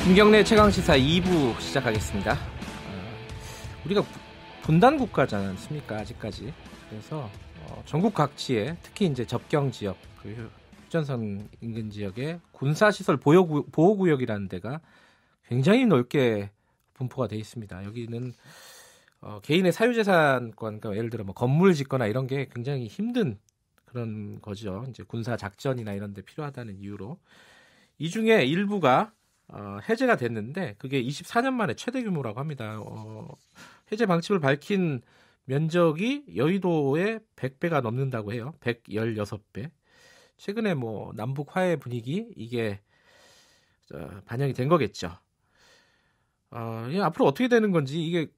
김경래 최강시사 2부 시작하겠습니다. 우리가 분단 국가지 않습니까? 아직까지. 그래서 전국 각지에 특히 이제 접경 지역, 휴전선 인근 지역에 군사시설 보호구역이라는 데가 굉장히 넓게 분포가 돼 있습니다. 여기는 개인의 사유재산권, 그러니까 예를 들어 뭐 건물 짓거나 이런 게 굉장히 힘든 그런 거죠. 이제 군사 작전이나 이런 데 필요하다는 이유로. 이 중에 일부가 해제가 됐는데 그게 24년 만에 최대 규모라고 합니다. 해제 방침을 밝힌 면적이 여의도의 100배가 넘는다고 해요. 116배. 최근에 뭐 남북 화해 분위기 이게 반영이 된 거겠죠. 이게 앞으로 어떻게 되는 건지 이게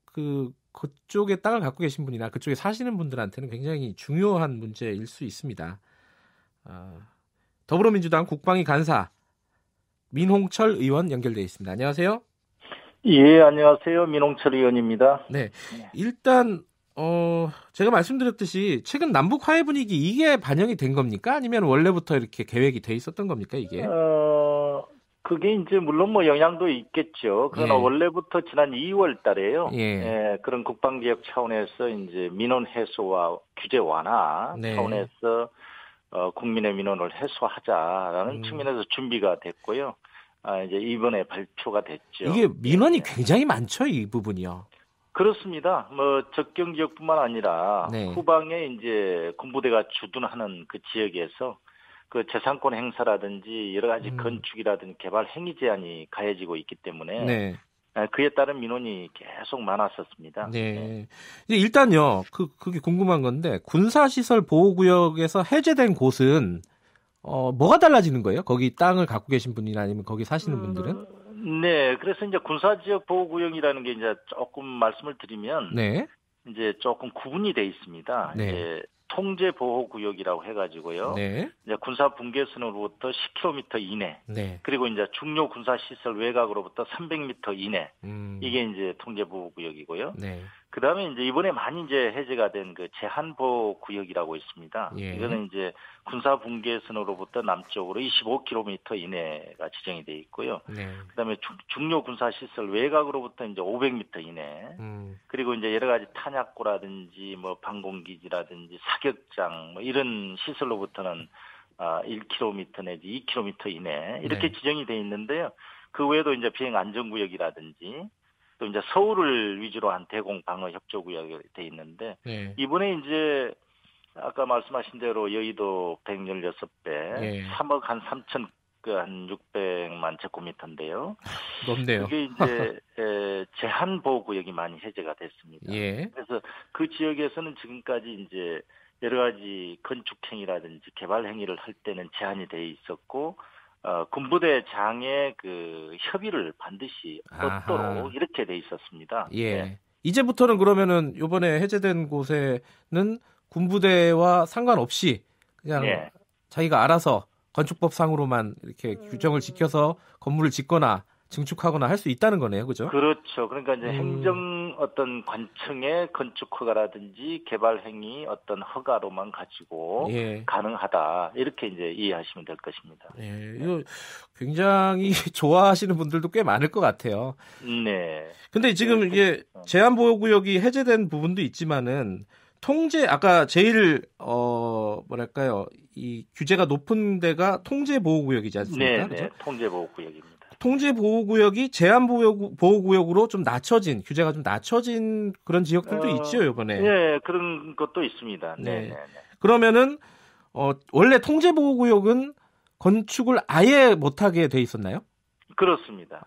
그쪽에 땅을 갖고 계신 분이나 그쪽에 사시는 분들한테는 굉장히 중요한 문제일 수 있습니다. 더불어민주당 국방위 간사 민홍철 의원 연결되어 있습니다. 안녕하세요. 예, 안녕하세요. 민홍철 의원입니다. 네, 일단 제가 말씀드렸듯이 최근 남북 화해 분위기 이게 반영이 된 겁니까? 아니면 원래부터 이렇게 계획이 돼 있었던 겁니까? 이게? 그게 이제 물론 뭐 영향도 있겠죠. 그러나 원래부터 지난 2월 달에요. 그런 국방개혁 차원에서 이제 민원 해소와 규제 완화 차원에서 국민의 민원을 해소하자라는 측면에서 준비가 됐고요. 이제 이번에 발표가 됐죠. 이게 민원이 굉장히 많죠, 이 부분이요. 그렇습니다. 뭐 접경 지역뿐만 아니라 후방에 이제 군부대가 주둔하는 그 지역에서 그 재산권 행사라든지 여러 가지 건축이라든지 개발 행위 제한이 가해지고 있기 때문에 그에 따른 민원이 계속 많았었습니다. 네. 일단요, 그게 궁금한 건데 군사시설 보호구역에서 해제된 곳은 뭐가 달라지는 거예요? 거기 땅을 갖고 계신 분이나 아니면 거기 사시는 분들은? 네, 그래서 이제 군사지역 보호구역이라는 게 이제 조금 말씀을 드리면 이제 조금 구분이 돼 있습니다. 이제 통제보호구역이라고 해가지고요. 이제 군사 분계선으로부터 10km 이내, 그리고 이제 중요 군사시설 외곽으로부터 300m 이내, 이게 이제 통제보호구역이고요. 그 다음에 이제 이번에 많이 이제 해제가 된 그 제한보호구역이라고 있습니다. 이거는 이제 군사 분계선으로부터 남쪽으로 25km 이내가 지정이 돼 있고요. 그 다음에 중요 군사시설 외곽으로부터 이제 500m 이내, 그리고 이제 여러 가지 탄약고라든지 뭐 방공기지라든지 사격장 뭐 이런 시설로부터는 1km 내지 2km 이내 이렇게 지정이 돼 있는데요. 그 외에도 이제 비행 안전구역이라든지 또 이제 서울을 위주로 한 대공 방어 협조 구역이 돼 있는데 이번에 이제 아까 말씀하신 대로 여의도 116배, 3억 한 3천 한 600만 제곱미터인데요. 높네요. 그게 이제 제한 보호 구역이 많이 해제가 됐습니다. 그래서 그 지역에서는 지금까지 이제 여러 가지 건축 행위라든지 개발 행위를 할 때는 제한이 돼 있었고 군부대 장의 그 협의를 반드시 얻도록 이렇게 돼 있었습니다. 이제부터는 그러면은 이번에 해제된 곳에는 군부대와 상관없이 그냥 자기가 알아서 건축법상으로만 이렇게 규정을 지켜서 건물을 짓거나 증축하거나 할 수 있다는 거네요, 그죠? 그렇죠. 그러니까 이제 행정 어떤 관청의 건축 허가라든지 개발 행위 어떤 허가로만 가지고 가능하다 이렇게 이제 이해하시면 될 것입니다. 이거 굉장히 좋아하시는 분들도 꽤 많을 것 같아요. 근데 지금 이게 제한보호구역이 해제된 부분도 있지만은 아까 제일 뭐랄까요, 이 규제가 높은 데가 통제보호구역이지 않습니까? 그죠? 통제보호구역입니다. 통제보호구역이 제한보호구역으로 좀 규제가 좀 낮춰진 그런 지역들도 있죠, 이번에. 그런 것도 있습니다. 그러면은 원래 통제보호구역은 건축을 아예 못하게 돼 있었나요? 그렇습니다.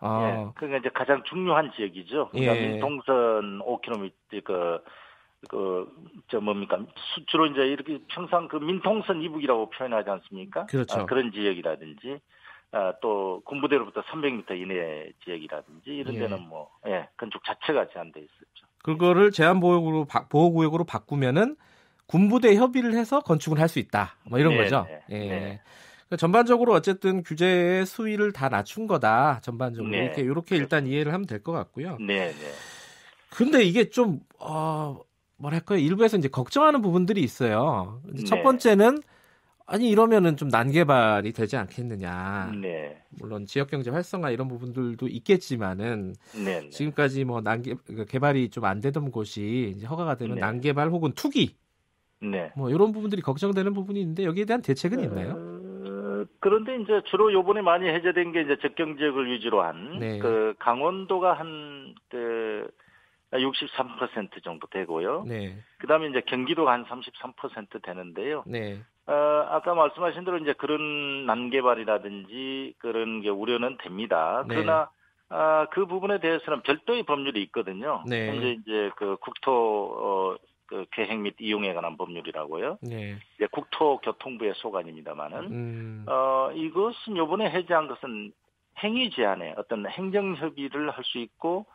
그러니까 이제 가장 중요한 지역이죠. 그러니까 민통선 5km 주로 이제 이렇게 평상 그 민통선 이북이라고 표현하지 않습니까? 그렇죠. 그런 지역이라든지, 또 군부대로부터 300m 이내 지역이라든지 이런 데는 건축 자체가 제한돼 있었죠. 그거를 보호구역으로 바꾸면은 군부대 협의를 해서 건축을 할 수 있다. 뭐 이런 거죠. 전반적으로 어쨌든 규제의 수위를 다 낮춘 거다. 전반적으로 이렇게 일단 이해를 하면 될 것 같고요. 근데 이게 좀 뭐랄까요, 일부에서 이제 걱정하는 부분들이 있어요. 첫 번째는 아니 이러면은 좀 난개발이 되지 않겠느냐. 네. 물론 지역경제 활성화 이런 부분들도 있겠지만은 네. 지금까지 뭐 개발이 좀 안 되던 곳이 이제 허가가 되면 난개발 혹은 투기. 네. 뭐 이런 부분들이 걱정되는 부분이 있는데 여기에 대한 대책은 있나요? 그런데 이제 주로 요번에 많이 해제된 게 이제 적경 지역을 위주로 한 그 강원도가 한 63% 정도 되고요. 네. 그다음에 이제 경기도가 한 33% 되는데요. 네. 아까 말씀하신 대로 이제 그런 난개발이라든지 그런 게 우려는 됩니다. 그러나 그 부분에 대해서는 별도의 법률이 있거든요. 네. 현재 이제 그 국토 그 계획 및 이용에 관한 법률이라고요. 네. 이제 국토교통부의 소관입니다만은 이것은 요번에 해제한 것은 행위 제한에 어떤 행정 협의를 할 수 있고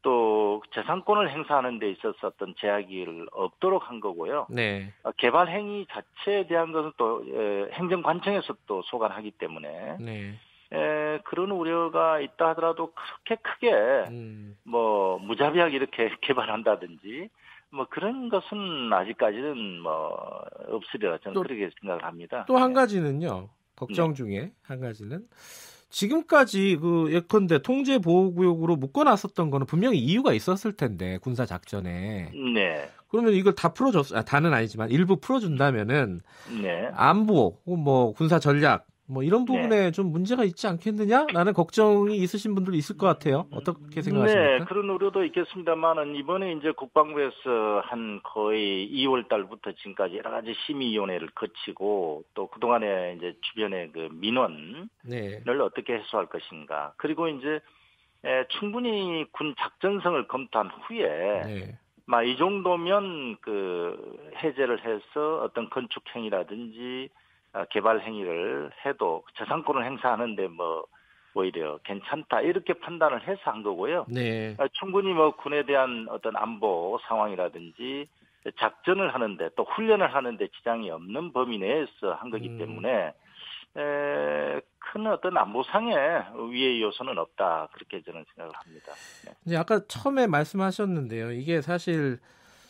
또 재산권을 행사하는 데 있어서 어떤 제약이 없도록 한 거고요. 네. 개발 행위 자체에 대한 것은 또 행정 관청에서 또 소관하기 때문에 그런 우려가 있다 하더라도 그렇게 크게 뭐 무자비하게 이렇게 개발한다든지 뭐 그런 것은 아직까지는 뭐 없으리라 저는 그렇게 생각을 합니다. 또 한 가지는요. 걱정 중에 한 가지는 지금까지 그 예컨대 통제 보호구역으로 묶어놨었던 거는 분명히 이유가 있었을 텐데 군사 작전에. 네. 그러면 이걸 다 다는 아니지만 일부 풀어준다면은 안보, 뭐 군사 전략 뭐 이런 부분에 좀 문제가 있지 않겠느냐라는 걱정이 있으신 분들도 있을 것 같아요. 어떻게 생각하십니까? 네, 그런 우려도 있겠습니다만은 이번에 이제 국방부에서 한 거의 2월 달부터 지금까지 여러 가지 심의위원회를 거치고 또 그동안에 이제 주변의 그 민원을 어떻게 해소할 것인가. 그리고 이제 충분히 군 작전성을 검토한 후에 이 정도면 그 해제를 해서 어떤 건축 행위라든지 개발 행위를 해도 재산권을 행사하는데 뭐 오히려 괜찮다 이렇게 판단을 해서 한 거고요. 충분히 뭐 군에 대한 어떤 안보 상황이라든지 작전을 하는데 또 훈련을 하는데 지장이 없는 범위 내에서 한 거기 때문에 큰 어떤 안보상의 위의 요소는 없다 그렇게 저는 생각을 합니다. 이제 아까 처음에 말씀하셨는데요. 이게 사실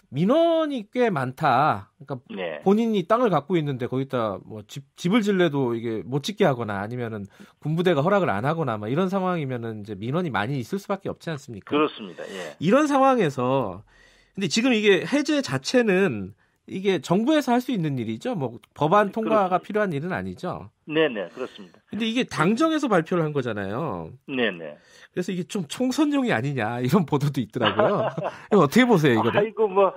민원이 꽤 많다. 그러니까 본인이 땅을 갖고 있는데 거기다 뭐 집을 질래도 이게 못 짓게 하거나 아니면은 군부대가 허락을 안 하거나 막 이런 상황이면은 이제 민원이 많이 있을 수밖에 없지 않습니까? 그렇습니다. 이런 상황에서 근데 지금 이게 해제 자체는 이게 정부에서 할 수 있는 일이죠. 뭐 법안 통과가 필요한 일은 아니죠. 네네 그렇습니다. 근데 이게 당정에서 발표를 한 거잖아요. 네네. 그래서 이게 좀 총선용이 아니냐 이런 보도도 있더라고요. 어떻게 보세요 이거는? 아이고 뭐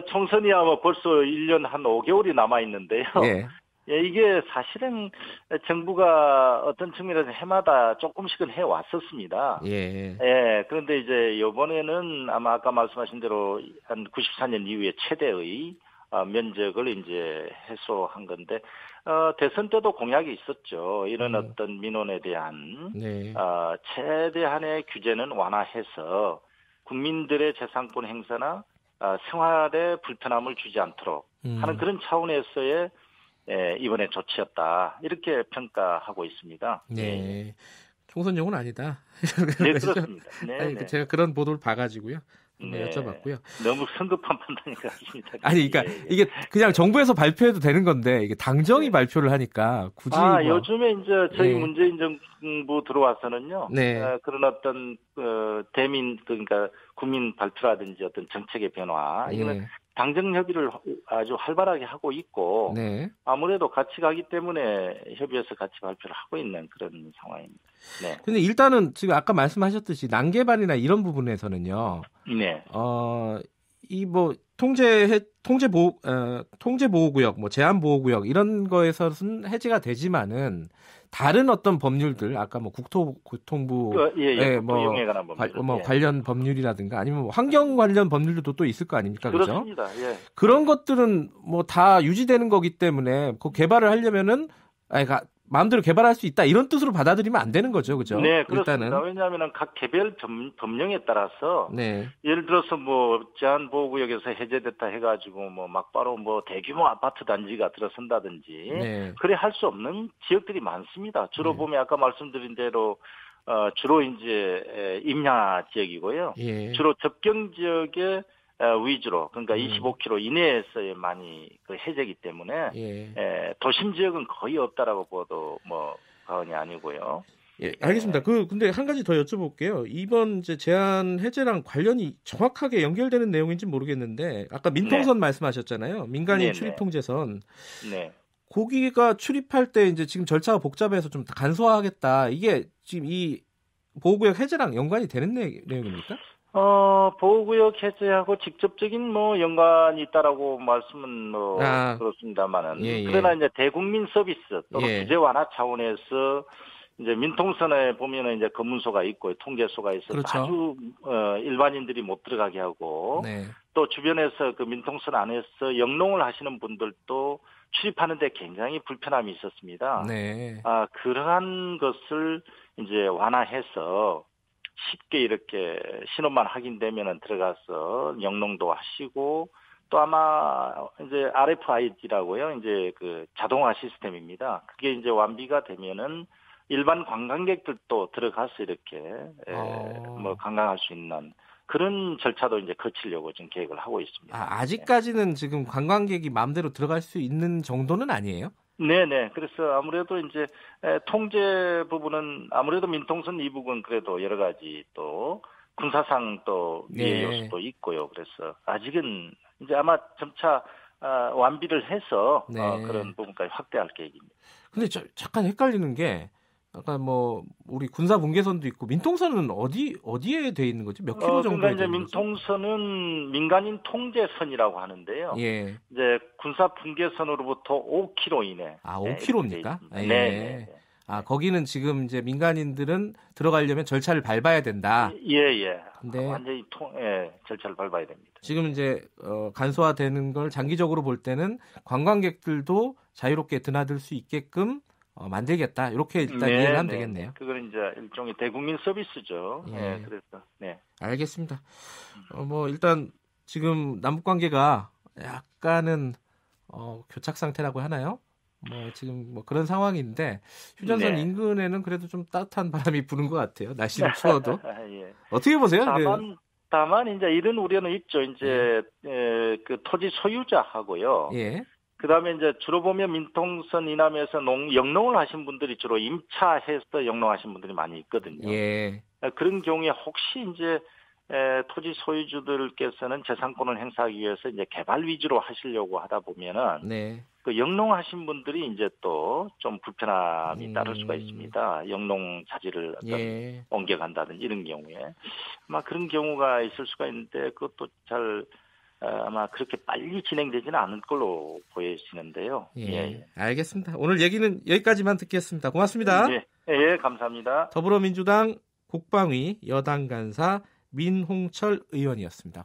총선이야 뭐 벌써 1년 한 5개월이 남아 있는데요. 이게 사실은 정부가 어떤 측면에서 해마다 조금씩은 해 왔었습니다. 그런데 이제 이번에는 아마 아까 말씀하신 대로 한 94년 이후에 최대의 면적을 이제 해소한 건데 대선 때도 공약이 있었죠. 이런 어떤 민원에 대한 최대한의 규제는 완화해서 국민들의 재산권 행사나 생활에 불편함을 주지 않도록 하는 그런 차원에서의 이번에 조치였다. 이렇게 평가하고 있습니다. 총선용은 아니다. 네, 그렇습니다. 아니, 제가 그런 보도를 봐가지고요. 여쭤봤고요. 너무 성급한 판단인 것 같습니다. 아니, 그러니까 이게 그냥 정부에서 발표해도 되는 건데 이게 당정이 발표를 하니까 굳이 요즘에 이제 저희 문재인 정부 들어와서는요. 그런 어떤 대민 그러니까 국민 발표라든지 어떤 정책의 변화 이거는 당정 협의를 아주 활발하게 하고 있고 아무래도 같이 가기 때문에 협의해서 같이 발표를 하고 있는 그런 상황입니다. 근데 일단은 지금 아까 말씀하셨듯이 난개발이나 이런 부분에서는요. 이 뭐 통제 보호구역, 뭐 제한 보호구역 이런 거에서는 해제가 되지만은 다른 어떤 법률들 아까 뭐 국토교통부 뭐 관련 법률이라든가 아니면 뭐 환경 관련 법률도 또 있을 거 아닙니까? 그렇습니다. 그런 것들은 뭐 다 유지되는 거기 때문에 그 개발을 하려면은 마음대로 개발할 수 있다 이런 뜻으로 받아들이면 안 되는 거죠, 그죠? 네, 그렇습니다. 일단은. 왜냐하면 각 개별 법령에 따라서 예를 들어서 뭐 제한 보호구역에서 해제됐다 해가지고 뭐 막바로 뭐 대규모 아파트 단지가 들어선다든지 그래 할 수 없는 지역들이 많습니다. 주로 보면 아까 말씀드린 대로 주로 이제 임야 지역이고요. 주로 접경 지역에 위주로 그러니까 25km 이내에서의 많이 그 해제이기 때문에 도심 지역은 거의 없다라고 봐도 뭐 과언이 아니고요. 예, 알겠습니다. 근데 한 가지 더 여쭤볼게요. 이번 이제 제한 해제랑 관련이 정확하게 연결되는 내용인지 모르겠는데 아까 민통선 말씀하셨잖아요. 민간인 출입 통제선. 네. 거기가 출입할 때 이제 지금 절차가 복잡해서 좀 간소화하겠다. 이게 지금 이 보호구역 해제랑 연관이 되는 내용입니까? 보호구역 해제하고 직접적인 뭐 연관이 있다라고 말씀은 뭐 그렇습니다만은 그러나 이제 대국민 서비스 또는 규제 완화 차원에서 이제 민통선에 보면은 이제 검문소가 있고 통제소가 있어서 그렇죠. 아주 일반인들이 못 들어가게 하고 또 주변에서 그 민통선 안에서 영농을 하시는 분들도 출입하는데 굉장히 불편함이 있었습니다. 그러한 것을 이제 완화해서 쉽게 이렇게 신호만 확인되면은 들어가서 영농도 하시고 또 아마 이제 RFID라고요. 이제 그 자동화 시스템입니다. 그게 이제 완비가 되면은 일반 관광객들도 들어가서 이렇게 뭐 관광할 수 있는 그런 절차도 이제 거치려고 지금 계획을 하고 있습니다. 아직까지는 지금 관광객이 마음대로 들어갈 수 있는 정도는 아니에요? 네네. 그래서 아무래도 이제 통제 부분은 아무래도 민통선 이북은 그래도 여러 가지 또 군사상 또 위의 요소도 있고요. 그래서 아직은 이제 아마 점차 완비를 해서 그런 부분까지 확대할 계획입니다. 근데 잠깐 헷갈리는 게 아까 뭐 우리 군사 분계선도 있고 민통선은 어디에 돼 있는 거지? 몇 킬로 정도에 그러니까 이제 되는 거지? 민통선은 민간인 통제선이라고 하는데요. 이제 군사 분계선으로부터 5km 이내. 5km입니까? 네. 거기는 지금 이제 민간인들은 들어가려면 절차를 밟아야 된다. 근데 완전히 절차를 밟아야 됩니다. 지금 이제 간소화되는 걸 장기적으로 볼 때는 관광객들도 자유롭게 드나들 수 있게끔 만들겠다. 이렇게 일단 이해를 하면 되겠네요. 그건 이제 일종의 대국민 서비스죠. 그래서 알겠습니다. 뭐 일단 지금 남북 관계가 약간은 교착 상태라고 하나요? 뭐 지금 뭐 그런 상황인데 휴전선 인근에는 그래도 좀 따뜻한 바람이 부는 것 같아요. 날씨는 추워도. 어떻게 보세요? 다만 이제 이런 우려는 있죠. 이제 그 토지 소유자하고요. 그다음에 이제 주로 보면 민통선 이남에서 영농을 하신 분들이 주로 임차해서 영농하신 분들이 많이 있거든요. 그런 경우에 혹시 이제 토지 소유주들께서는 재산권을 행사하기 위해서 이제 개발 위주로 하시려고 하다 보면은 그 영농하신 분들이 이제 또 좀 불편함이 따를 수가 있습니다. 영농 자질을 옮겨간다든지 이런 경우에 아마 그런 경우가 있을 수가 있는데 그것도 잘 아마 그렇게 빨리 진행되지는 않을 걸로 보여지는데요. 알겠습니다. 오늘 얘기는 여기까지만 듣겠습니다. 고맙습니다. 감사합니다. 더불어민주당 국방위 여당 간사 민홍철 의원이었습니다.